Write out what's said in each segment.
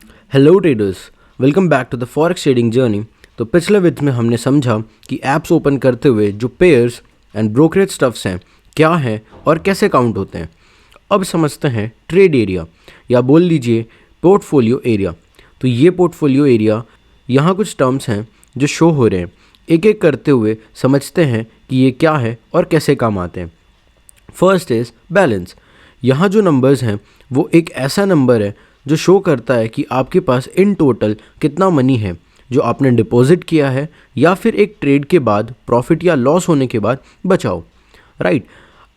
Hello traders, welcome back to the forex trading journey. तो पिछले video में हमने समझा कि ऐप्स ओपन करते हुए जो पेयर्स एंड ब्रोकरेज स्टफ्स हैं क्या हैं और कैसे काउंट होते हैं। अब समझते हैं ट्रेड एरिया या बोल लीजिए पोर्टफोलियो एरिया। तो ये पोर्टफोलियो एरिया, यहाँ कुछ टर्म्स हैं जो शो हो रहे हैं। एक एक करते हुए समझते हैं कि ये क्या है और कैसे काम आते हैं। First is balance. यहाँ जो नंबर्स हैं वो एक ऐसा नंबर है जो शो करता है कि आपके पास इन टोटल कितना मनी है जो आपने डिपॉजिट किया है या फिर एक ट्रेड के बाद प्रॉफिट या लॉस होने के बाद बचाओ, राइट।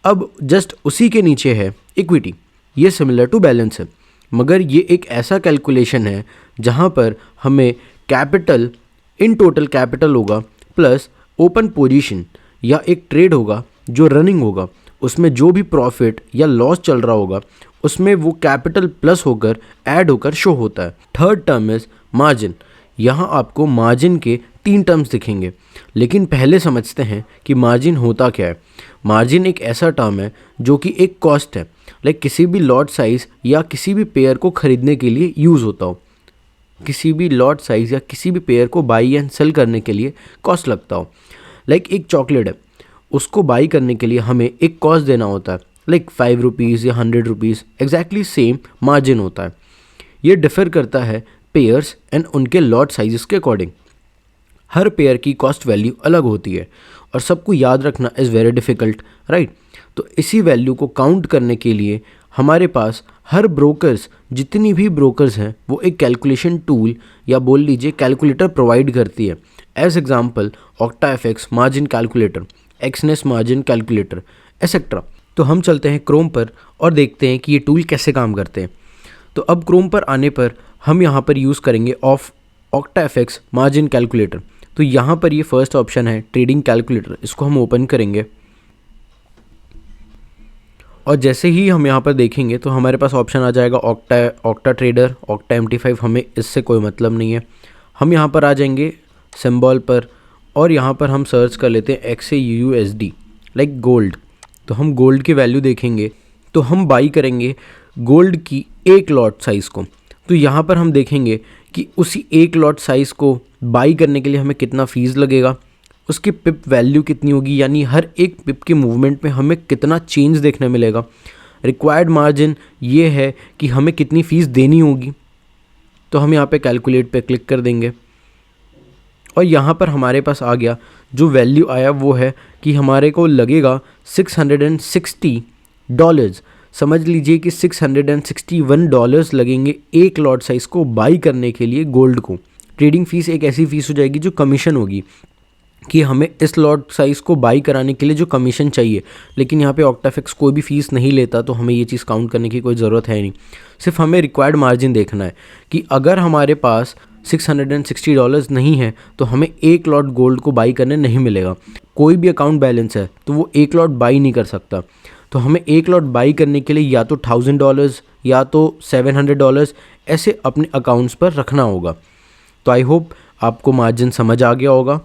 अब जस्ट उसी के नीचे है इक्विटी। ये सिमिलर टू बैलेंस है, मगर ये एक ऐसा कैलकुलेशन है जहाँ पर हमें कैपिटल, इन टोटल कैपिटल होगा प्लस ओपन पोजीशन या एक ट्रेड होगा जो रनिंग होगा, उसमें जो भी प्रॉफिट या लॉस चल रहा होगा उसमें वो कैपिटल प्लस होकर ऐड होकर शो होता है। Third term is margin. यहाँ आपको मार्जिन के 3 टर्म्स दिखेंगे, लेकिन पहले समझते हैं कि मार्जिन होता क्या है। मार्जिन एक ऐसा टर्म है जो कि एक कॉस्ट है, लाइक किसी भी लॉट साइज़ या किसी भी पेयर को ख़रीदने के लिए यूज़ होता हो। किसी भी लॉट साइज़ या किसी भी पेयर को बाई एंड सेल करने के लिए कॉस्ट लगता हो। लाइक एक चॉकलेट है, उसको बाई करने के लिए हमें एक कॉस्ट देना होता है, लाइक 5 रुपीज़ या 100 रुपीज़। एग्जैक्टली सेम मार्जिन होता है। ये डिफ़र करता है पेयर्स एंड उनके लॉट साइज़ के अकॉर्डिंग। हर पेयर की कॉस्ट वैल्यू अलग होती है और सबको याद रखना इज़ वेरी डिफ़िकल्ट, राइट। तो इसी वैल्यू को काउंट करने के लिए हमारे पास हर ब्रोकर्स, जितनी भी ब्रोकर्स हैं, वो एक कैलकुलेशन टूल या बोल लीजिए कैलकुलेटर प्रोवाइड करती है। As example OctaFX margin calculator, Exness margin calculator, etcetera. तो हम चलते हैं क्रोम पर और देखते हैं कि ये टूल कैसे काम करते हैं। तो अब क्रोम पर आने पर हम यहाँ पर यूज़ करेंगे ऑक्टाएफएक्स मार्जिन कैलकुलेटर। तो यहाँ पर ये फर्स्ट ऑप्शन है ट्रेडिंग कैलकुलेटर, इसको हम ओपन करेंगे और जैसे ही हम यहाँ पर देखेंगे तो हमारे पास ऑप्शन आ जाएगा ऑक्टा ट्रेडर, ऑक्टा MT5। हमें इससे कोई मतलब नहीं है। हम यहाँ पर आ जाएंगे सिंबल पर और यहाँ पर हम सर्च कर लेते हैं XAUUSD, लाइक गोल्ड। तो हम गोल्ड की वैल्यू देखेंगे तो हम बाई करेंगे गोल्ड की एक लॉट साइज़ को। तो यहाँ पर हम देखेंगे कि उसी एक लॉट साइज़ को बाई करने के लिए हमें कितना फ़ीस लगेगा, उसकी पिप वैल्यू कितनी होगी, यानी हर एक पिप के मूवमेंट में हमें कितना चेंज देखने मिलेगा। रिक्वायर्ड मार्जिन ये है कि हमें कितनी फ़ीस देनी होगी। तो हम यहाँ पे कैलकुलेट पे क्लिक कर देंगे और यहाँ पर हमारे पास आ गया, जो वैल्यू आया वो है कि हमारे को लगेगा $660। समझ लीजिए कि $661 लगेंगे एक लॉट साइज़ को बाई करने के लिए गोल्ड को। ट्रेडिंग फ़ीस एक ऐसी फ़ीस हो जाएगी जो कमीशन होगी कि हमें इस लॉट साइज़ को बाई कराने के लिए जो कमीशन चाहिए। लेकिन यहाँ पे ऑक्टाएफएक्स कोई भी फ़ीस नहीं लेता, तो हमें ये चीज़ काउंट करने की कोई ज़रूरत है नहीं। सिर्फ हमें रिक्वायर्ड मार्जिन देखना है कि अगर हमारे पास $660 नहीं है तो हमें एक लॉट गोल्ड को बाई करने नहीं मिलेगा। कोई भी अकाउंट बैलेंस है तो वो एक लॉट बाई नहीं कर सकता। तो हमें एक लॉट बाई करने के लिए या तो $1000 या तो $700 ऐसे अपने अकाउंट्स पर रखना होगा। तो आई होप आपको मार्जिन समझ आ गया होगा।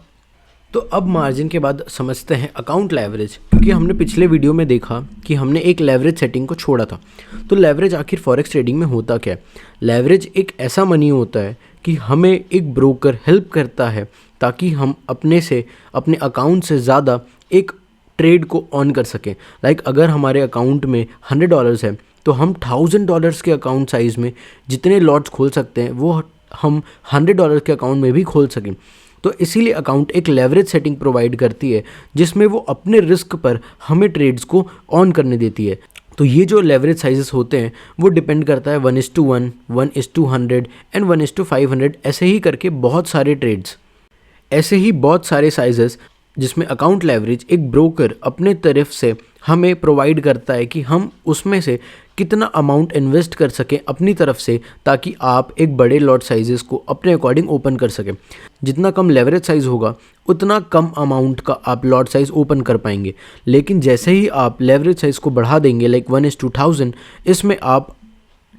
तो अब मार्जिन के बाद समझते हैं अकाउंट लेवरेज, क्योंकि हमने पिछले वीडियो में देखा कि हमने एक लेवरेज सेटिंग को छोड़ा था। तो लेवरेज आखिर फॉरेक्स ट्रेडिंग में होता क्या है? लेवरेज एक ऐसा मनी होता है कि हमें एक ब्रोकर हेल्प करता है ताकि हम अपने अकाउंट से ज़्यादा एक ट्रेड को ऑन कर सकें। लाइक अगर हमारे अकाउंट में $100 है तो हम $1000 के अकाउंट साइज़ में जितने लॉट्स खोल सकते हैं वो हम $100 के अकाउंट में भी खोल सकें। तो इसीलिए अकाउंट एक लेवरेज सेटिंग प्रोवाइड करती है जिसमें वो अपने रिस्क पर हमें ट्रेड्स को ऑन करने देती है। तो ये जो लेवरेज साइजेस होते हैं वो डिपेंड करता है 1:1, 1:100 एंड 1:500, ऐसे ही करके बहुत सारे ट्रेड्स, ऐसे ही बहुत सारे साइजेस जिसमें अकाउंट लेवरेज एक ब्रोकर अपने तरफ से हमें प्रोवाइड करता है कि हम उसमें से कितना अमाउंट इन्वेस्ट कर सकें अपनी तरफ से, ताकि आप एक बड़े लॉट साइजेस को अपने अकॉर्डिंग ओपन कर सकें। जितना कम लेवरेज साइज़ होगा उतना कम अमाउंट का आप लॉट साइज़ ओपन कर पाएंगे। लेकिन जैसे ही आप लेवरेज साइज़ को बढ़ा देंगे, लाइक 1:1000, इसमें आप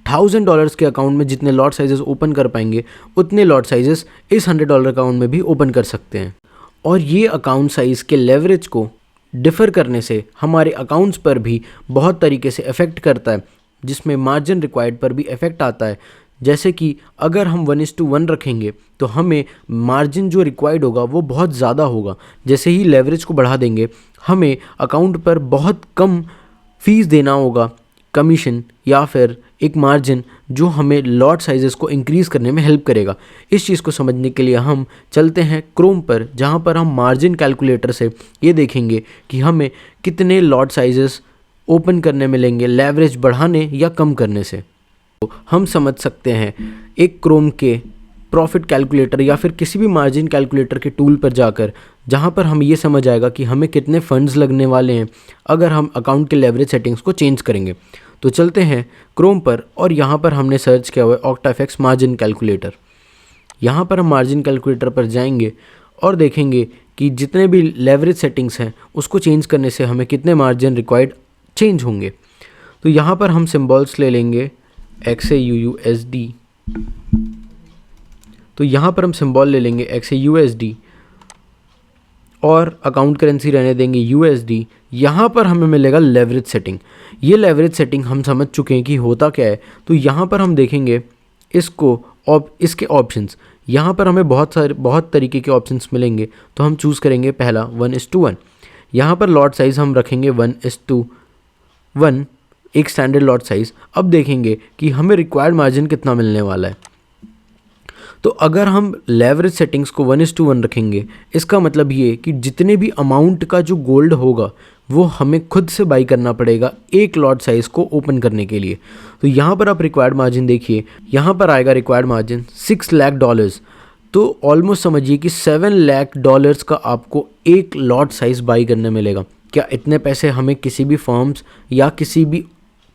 $1000 के अकाउंट में जितने लॉट साइजेस ओपन कर पाएंगे उतने लॉट साइजेस इस $100 अकाउंट में भी ओपन कर सकते हैं। और ये अकाउंट साइज़ के लेवरेज को डिफ़र करने से हमारे अकाउंट्स पर भी बहुत तरीके से इफ़ेक्ट करता है, जिसमें मार्जिन रिक्वायर्ड पर भी इफ़ेक्ट आता है, जैसे कि अगर हम 1:1 रखेंगे तो हमें मार्जिन जो रिक्वायर्ड होगा वो बहुत ज़्यादा होगा। जैसे ही लेवरेज को बढ़ा देंगे हमें अकाउंट पर बहुत कम फीस देना होगा, कमीशन या फिर एक मार्जिन जो हमें लॉट साइजेस को इंक्रीज़ करने में हेल्प करेगा। इस चीज़ को समझने के लिए हम चलते हैं क्रोम पर, जहाँ पर हम मार्जिन कैलकुलेटर से ये देखेंगे कि हमें कितने लॉट साइजेस ओपन करने मिलेंगे लेवरेज बढ़ाने या कम करने से। तो हम समझ सकते हैं एक क्रोम के प्रॉफिट कैलकुलेटर या फिर किसी भी मार्जिन कैलकुलेटर के टूल पर जाकर, जहाँ पर हमें ये समझ आएगा कि हमें कितने फंड्स लगने वाले हैं अगर हम अकाउंट के लेवरेज सेटिंग्स को चेंज करेंगे। तो चलते हैं क्रोम पर और यहाँ पर हमने सर्च किया हुआ है ऑक्टाफेक्स मार्जिन कैलकुलेटर। यहाँ पर हम मार्जिन कैलकुलेटर पर जाएंगे और देखेंगे कि जितने भी लेवरेज सेटिंग्स हैं उसको चेंज करने से हमें कितने मार्जिन रिक्वायर्ड चेंज होंगे। तो यहाँ पर हम सिम्बॉल्स ले लेंगे XAUUSD। तो यहाँ पर हम सिंबल ले लेंगे XAUSD और अकाउंट करेंसी रहने देंगे USD। यहाँ पर हमें मिलेगा लेवरेज सेटिंग। ये लेवरेज सेटिंग हम समझ चुके हैं कि होता क्या है। तो यहाँ पर हम देखेंगे इसके ऑप्शंस। यहाँ पर हमें बहुत तरीके के ऑप्शंस मिलेंगे। तो हम चूज़ करेंगे पहला 1:1। यहाँ पर लॉट साइज़ हम रखेंगे 1:1, एक स्टैंडर्ड लॉट साइज़। अब देखेंगे कि हमें रिक्वायर्ड मार्जिन कितना मिलने वाला है। तो अगर हम लेवरेज सेटिंग्स को 1:1 रखेंगे, इसका मतलब ये कि जितने भी अमाउंट का जो गोल्ड होगा वो हमें खुद से बाई करना पड़ेगा एक लॉट साइज़ को ओपन करने के लिए। तो यहाँ पर आप रिक्वायर्ड मार्जिन देखिए, यहाँ पर आएगा रिक्वायर्ड मार्जिन $6 लाख। तो ऑलमोस्ट समझिए कि $7 लाख का आपको एक लॉट साइज़ बाई करने मिलेगा। क्या इतने पैसे हमें किसी भी फर्म्स या किसी भी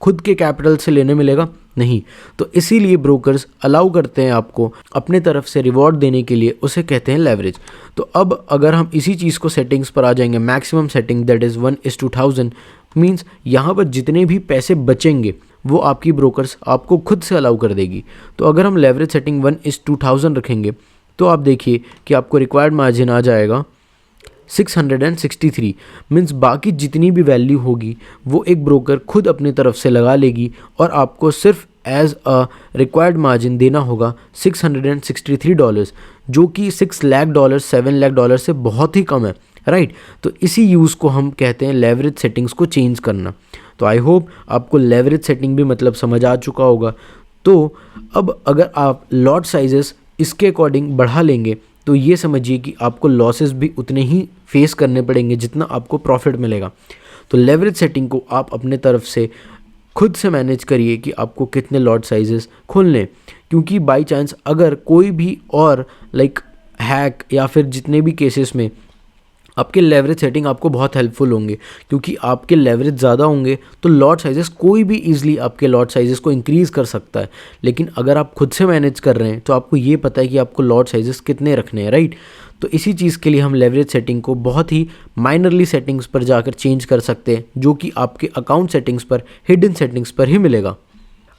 खुद के कैपिटल से लेने मिलेगा? नहीं। तो इसीलिए ब्रोकर्स अलाउ करते हैं आपको अपने तरफ से रिवॉर्ड देने के लिए, उसे कहते हैं लेवरेज। तो अब अगर हम इसी चीज़ को सेटिंग्स पर आ जाएंगे, maximum setting that is 1:1000 means यहाँ पर जितने भी पैसे बचेंगे वो आपकी ब्रोकर्स आपको खुद से अलाउ कर देगी। तो अगर हम लेवरेज सेटिंग 1:2000 रखेंगे तो आप देखिए कि आपको रिक्वायर्ड मार्जिन आ जाएगा 663 मीन्स बाकी जितनी भी वैल्यू होगी वो एक ब्रोकर खुद अपनी तरफ से लगा लेगी और आपको सिर्फ एज अ रिक्वायर्ड मार्जिन देना होगा $663, जो कि $6 लाख $7 लाख से बहुत ही कम है, राइट। तो इसी यूज़ को हम कहते हैं लेवरेज सेटिंग्स को चेंज करना। तो आई होप आपको लेवरेज सेटिंग भी मतलब समझ आ चुका होगा। तो अब अगर आप लॉट साइजेस इसके अकॉर्डिंग बढ़ा लेंगे तो ये समझिए कि आपको लॉसेस भी उतने ही फेस करने पड़ेंगे जितना आपको प्रॉफिट मिलेगा। तो लेवरेज सेटिंग को आप अपने तरफ से खुद से मैनेज करिए कि आपको कितने लॉट साइजेस खोलने, क्योंकि बाय चांस अगर कोई भी और हैक या फिर जितने भी केसेस में आपके लेवरेज सेटिंग आपको बहुत हेल्पफुल होंगे, क्योंकि आपके लेवरेज ज़्यादा होंगे तो लॉट साइजेस कोई भी ईजिली आपके लॉट साइजेस को इंक्रीज़ कर सकता है। लेकिन अगर आप खुद से मैनेज कर रहे हैं तो आपको ये पता है कि आपको लॉट साइजेस कितने रखने हैं, राइट। तो इसी चीज़ के लिए हम लेवरेज सेटिंग को बहुत ही माइनरली सेटिंग्स पर जाकर चेंज कर सकते हैं, जो कि आपके अकाउंट सेटिंग्स पर, हिडन सेटिंग्स पर ही मिलेगा।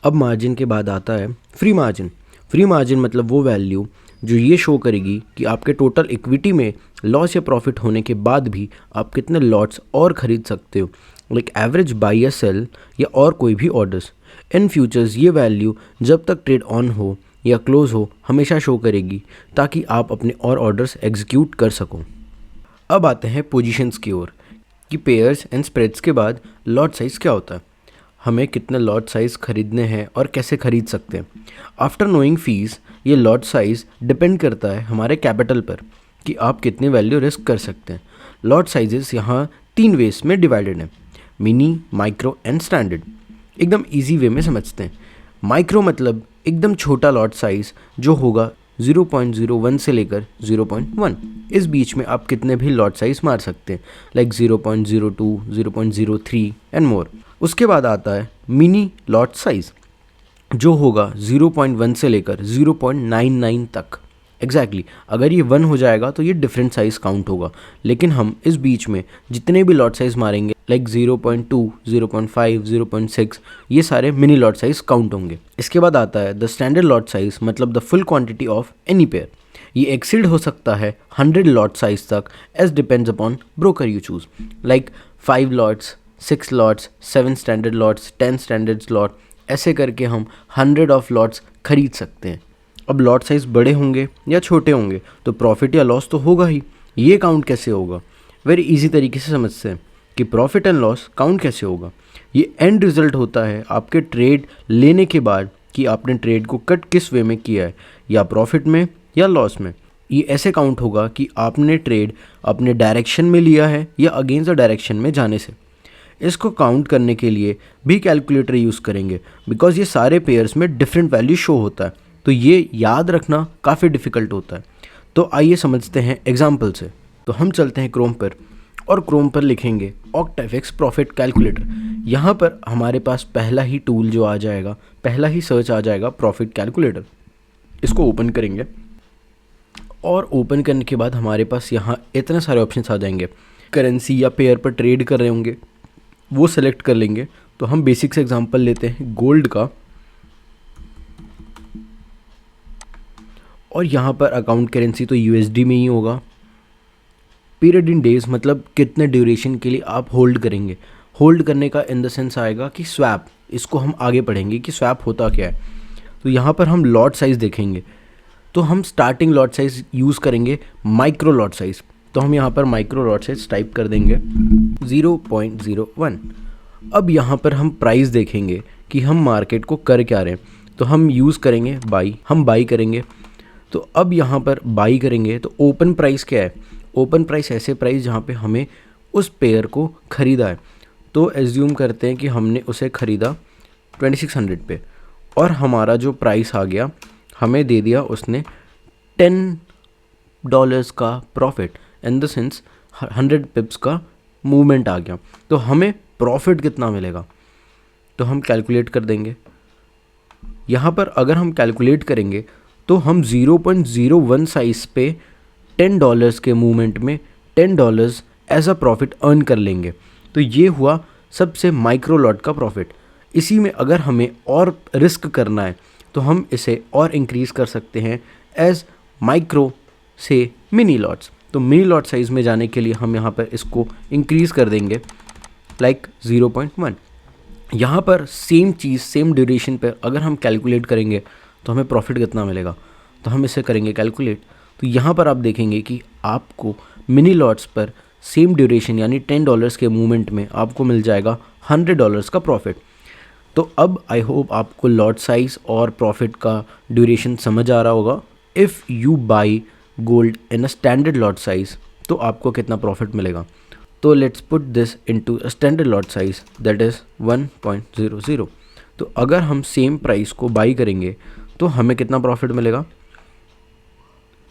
अब मार्जिन के बाद आता है फ्री मार्जिन। फ्री मार्जिन मतलब वो वैल्यू जो ये शो करेगी कि आपके टोटल इक्विटी में लॉस या प्रॉफिट होने के बाद भी आप कितने लॉट्स और ख़रीद सकते हो, लाइक एवरेज बाई या सेल या और कोई भी ऑर्डर्स। इन फ्यूचर्स ये वैल्यू जब तक ट्रेड ऑन हो या क्लोज हो हमेशा शो करेगी, ताकि आप अपने और ऑर्डर्स एग्जीक्यूट कर सको। अब आते हैं पोजीशंस की ओर कि पेयर्स एंड स्प्रेड्स के बाद लॉट साइज़ क्या होता है, हमें कितने लॉट साइज़ खरीदने हैं और कैसे खरीद सकते हैं। आफ्टर नोइंग फीस, ये लॉट साइज़ डिपेंड करता है हमारे कैपिटल पर कि आप कितनी वैल्यू रिस्क कर सकते हैं। लॉट साइजेस यहाँ 3 वेज में डिवाइडेड हैं, मिनी, माइक्रो एंड स्टैंडर्ड। एकदम इजी वे में समझते हैं। माइक्रो मतलब एकदम छोटा लॉट साइज़ जो होगा 0.01 से लेकर 0.1, इस बीच में आप कितने भी लॉट साइज़ मार सकते हैं, लाइक 0.02, 0.03 एंड मोर। उसके बाद आता है मिनी लॉट साइज़ जो होगा 0.1 से लेकर 0.99 तक। एग्जैक्टली अगर ये 1 हो जाएगा तो ये डिफरेंट साइज़ काउंट होगा, लेकिन हम इस बीच में जितने भी लॉट साइज़ मारेंगे लाइक 0.2, 0.5, 0.6, ये सारे मिनी लॉट साइज़ काउंट होंगे। इसके बाद आता है द स्टैंडर्ड लॉट साइज़, मतलब the full quantity of any pair. ये एक्सीड हो सकता है 100 लॉट साइज़ तक, as depends upon broker you choose, like 5 lots, 6 lots, 7 standard lots, 10 standard lot, ऐसे करके हम 100 ऑफ लॉट्स खरीद सकते हैं। अब लॉट साइज़ बड़े होंगे या छोटे होंगे तो प्रॉफिट या लॉस तो होगा ही। ये काउंट कैसे होगा? वेरी इजी तरीके से समझते हैं कि प्रॉफिट एंड लॉस काउंट कैसे होगा। ये एंड रिजल्ट होता है आपके ट्रेड लेने के बाद कि आपने ट्रेड को कट किस वे में किया है, या प्रॉफिट में या लॉस में। ये ऐसे काउंट होगा कि आपने ट्रेड अपने डायरेक्शन में लिया है या अगेंस्ट द डायरेक्शन में जाने से। इसको काउंट करने के लिए भी कैलकुलेटर यूज़ करेंगे बिकॉज ये सारे पेयर्स में डिफरेंट वैल्यू शो होता है, तो ये याद रखना काफ़ी डिफ़िकल्ट होता है। तो आइए समझते हैं एग्जाम्पल से। तो हम चलते हैं क्रोम पर और क्रोम पर लिखेंगे ऑक्टाफिक्स प्रॉफिट कैलकुलेटर। यहाँ पर हमारे पास पहला ही टूल जो आ जाएगा, पहला ही सर्च आ जाएगा प्रॉफिट कैलकुलेटर। इसको ओपन करेंगे और ओपन करने के बाद हमारे पास यहाँ इतने सारे ऑप्शंस आ जाएंगे। करेंसी या पेयर पर ट्रेड कर रहे होंगे वो सेलेक्ट कर लेंगे। तो हम बेसिक से एग्जांपल लेते हैं गोल्ड का, और यहाँ पर अकाउंट करेंसी तो यूएसडी में ही होगा। पीरियड इन डेज मतलब कितने ड्यूरेशन के लिए आप होल्ड करेंगे। होल्ड करने का इन द सेंस आएगा कि स्वैप, इसको हम आगे पढ़ेंगे कि स्वैप होता क्या है। तो यहाँ पर हम लॉट साइज़ देखेंगे, तो हम स्टार्टिंग लॉट साइज़ यूज़ करेंगे माइक्रो लॉट साइज़। तो हम यहाँ पर माइक्रो लॉट साइज़ टाइप कर देंगे 0.01। अब यहाँ पर हम प्राइस देखेंगे कि हम मार्केट को कर क्या रहे हैं, तो हम यूज़ करेंगे बाई, हम बाई करेंगे। तो अब यहाँ पर बाई करेंगे तो ओपन प्राइस क्या है? ओपन प्राइस ऐसे प्राइस जहाँ पे हमें उस पेयर को ख़रीदा है। तो एज्यूम करते हैं कि हमने उसे ख़रीदा 2600 पे और हमारा जो प्राइस आ गया हमें दे दिया उसने $10 का प्रॉफिट, इन द सेंस 100 पिप्स का मूवमेंट आ गया। तो हमें प्रॉफिट कितना मिलेगा? तो हम कैलकुलेट कर देंगे। यहाँ पर अगर हम कैलकुलेट करेंगे तो हम 0.01 साइज़ पे $10 के मूवमेंट में $10 एज अ प्रॉफिट अर्न कर लेंगे। तो ये हुआ सबसे माइक्रो लॉट का प्रॉफिट। इसी में अगर हमें और रिस्क करना है तो हम इसे और इंक्रीज़ कर सकते हैं एज माइक्रो से मिनी लॉट्स। तो मिनी लॉट साइज़ में जाने के लिए हम यहाँ पर इसको इंक्रीज़ कर देंगे लाइक 0.1। यहाँ पर सेम चीज़ सेम ड्यूरेशन पर अगर हम कैलकुलेट करेंगे तो हमें प्रॉफिट कितना मिलेगा। तो हम इसे करेंगे कैलकुलेट। तो यहाँ पर आप देखेंगे कि आपको मिनी लॉट्स पर सेम ड्यूरेशन यानी $10 के मूवमेंट में आपको मिल जाएगा $100 का प्रॉफिट। तो अब आई होप आपको लॉट साइज़ और प्रॉफिट का ड्यूरेशन समझ आ रहा होगा। If you by gold in a standard lot size तो आपको कितना प्रॉफिट मिलेगा। तो let's put this into a standard lot size that is 1.00। तो अगर हम सेम प्राइस को बाई करेंगे तो हमें कितना प्रॉफिट मिलेगा?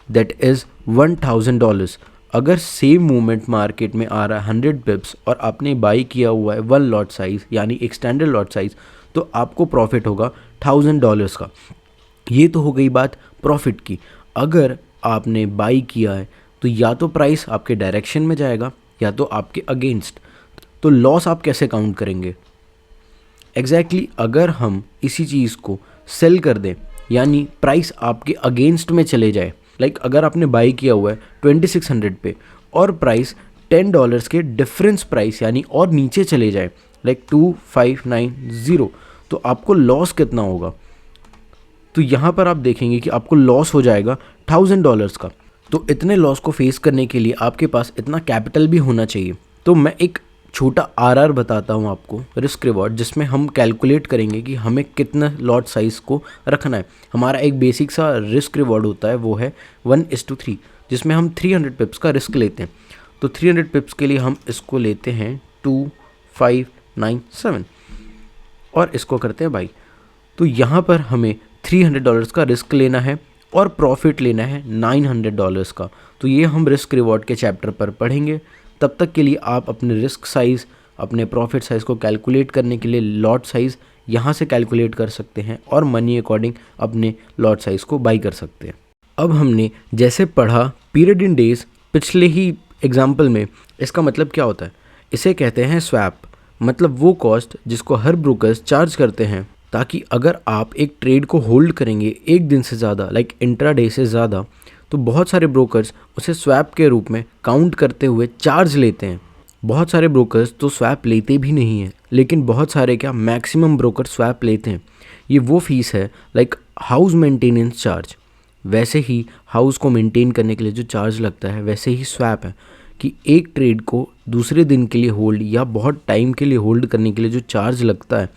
That is $1000। अगर सेम मूवमेंट मार्केट में आ रहा है 100 पिप्स और आपने बाई किया हुआ है 1 लॉट साइज़ यानी एक स्टैंडर्ड लॉट साइज़, तो आपको प्रॉफिट होगा $1000 का। ये तो हो गई बात प्रॉफिट की। अगर आपने बाई किया है तो या तो प्राइस आपके डायरेक्शन में जाएगा या तो आपके अगेंस्ट। तो लॉस आप कैसे काउंट करेंगे? एग्जैक्टली अगर हम इसी चीज़ को सेल कर दें यानी प्राइस आपके अगेंस्ट में चले जाए, लाइक अगर आपने बाई किया हुआ है 2600 पे और प्राइस $10 के डिफरेंस प्राइस यानी और नीचे चले जाए लाइक 2590, तो आपको लॉस कितना होगा? तो यहाँ पर आप देखेंगे कि आपको लॉस हो जाएगा $1000 का। तो इतने लॉस को फेस करने के लिए आपके पास इतना कैपिटल भी होना चाहिए। तो मैं एक छोटा आरआर बताता हूँ आपको, रिस्क रिवॉर्ड, जिसमें हम कैलकुलेट करेंगे कि हमें कितना लॉट साइज़ को रखना है। हमारा एक बेसिक सा रिस्क रिवॉर्ड होता है, वो है 1:3, जिसमें हम 300 पिप्स का रिस्क लेते हैं। तो 300 पिप्स के लिए हम इसको लेते हैं 2597 और इसको करते हैं बाई। तो यहाँ पर हमें $300 का रिस्क लेना है और प्रॉफिट लेना है $900 का। तो ये हम रिस्क रिवॉर्ड के चैप्टर पर पढ़ेंगे। तब तक के लिए आप अपने रिस्क साइज़, अपने प्रॉफिट साइज़ को कैलकुलेट करने के लिए लॉट साइज़ यहाँ से कैलकुलेट कर सकते हैं और मनी अकॉर्डिंग अपने लॉट साइज़ को बाई कर सकते हैं। अब हमने जैसे पढ़ा पीरियड इन डेज पिछले ही एग्जाम्पल में, इसका मतलब क्या होता है? इसे कहते हैं स्वैप, मतलब वो कॉस्ट जिसको हर ब्रोकर्स चार्ज करते हैं ताकि अगर आप एक ट्रेड को होल्ड करेंगे एक दिन से ज़्यादा, लाइक इंट्राडे से ज़्यादा, तो बहुत सारे ब्रोकर्स उसे स्वैप के रूप में काउंट करते हुए चार्ज लेते हैं। बहुत सारे ब्रोकर्स तो स्वैप लेते भी नहीं हैं, लेकिन बहुत सारे क्या मैक्सिमम ब्रोकर स्वैप लेते हैं। ये वो फीस है लाइक हाउस मेंटेनेंस चार्ज। वैसे ही हाउस को मेंटेन करने के लिए जो चार्ज लगता है, वैसे ही स्वैप है कि एक ट्रेड को दूसरे दिन के लिए होल्ड या बहुत टाइम के लिए होल्ड करने के लिए जो चार्ज लगता है,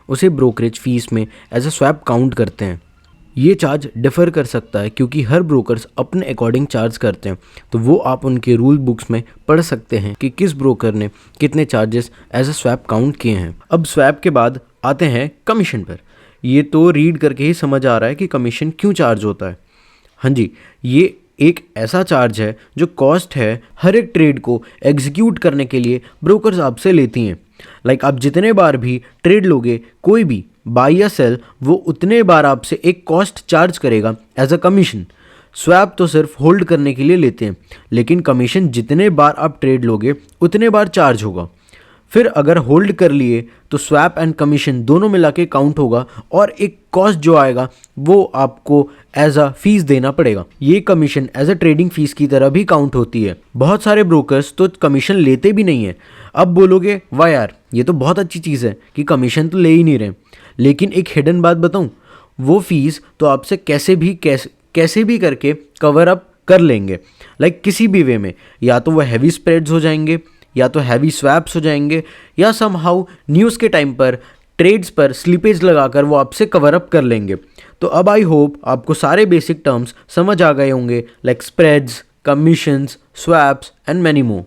उसे ब्रोकरेज फीस में एज अ स्वैप काउंट करते हैं। ये चार्ज डिफ़र कर सकता है क्योंकि हर ब्रोकर्स अपने अकॉर्डिंग चार्ज करते हैं, तो वो आप उनके रूल बुक्स में पढ़ सकते हैं कि किस ब्रोकर ने कितने charges as a swap count किए हैं। अब स्वैप के बाद आते हैं कमीशन पर। ये तो रीड करके ही समझ आ रहा है कि कमीशन क्यों चार्ज होता है। हाँ जी, ये एक ऐसा चार्ज है जो कॉस्ट है हर एक ट्रेड को एग्जीक्यूट करने के लिए ब्रोकर्स आपसे लेती हैं। लाइक आप जितने बार भी ट्रेड लोगे, कोई भी बाय या सेल, वो उतने बार आपसे एक कॉस्ट चार्ज करेगा एज अ कमीशन। स्वैप तो सिर्फ होल्ड करने के लिए लेते हैं, लेकिन कमीशन जितने बार आप ट्रेड लोगे उतने बार चार्ज होगा। फिर अगर होल्ड कर लिए तो स्वैप एंड कमीशन दोनों मिला के काउंट होगा और एक कॉस्ट जो आएगा वो आपको एज अ फीस देना पड़ेगा। ये commission as a trading fees की तरह भी काउंट होती है। बहुत सारे ब्रोकर्स तो कमीशन लेते भी नहीं है। अब बोलोगे वाह यार, ये तो बहुत अच्छी चीज़ है कि कमीशन तो ले ही नहीं रहे, लेकिन एक हिडन बात बताऊं, वो फीस तो आपसे कैसे भी करके कवर अप कर लेंगे। लाइक किसी भी वे में, या तो वह हैवी स्प्रेड्स हो जाएंगे, या तो हैवी स्वैप्स हो जाएंगे, या समहाउ न्यूज़ के टाइम पर ट्रेड्स पर स्लीपेज लगाकर वो आपसे कवर अप कर लेंगे। तो अब आई होप आपको सारे बेसिक टर्म्स समझ आ गए होंगे, like spreads, commissions, swaps and many more.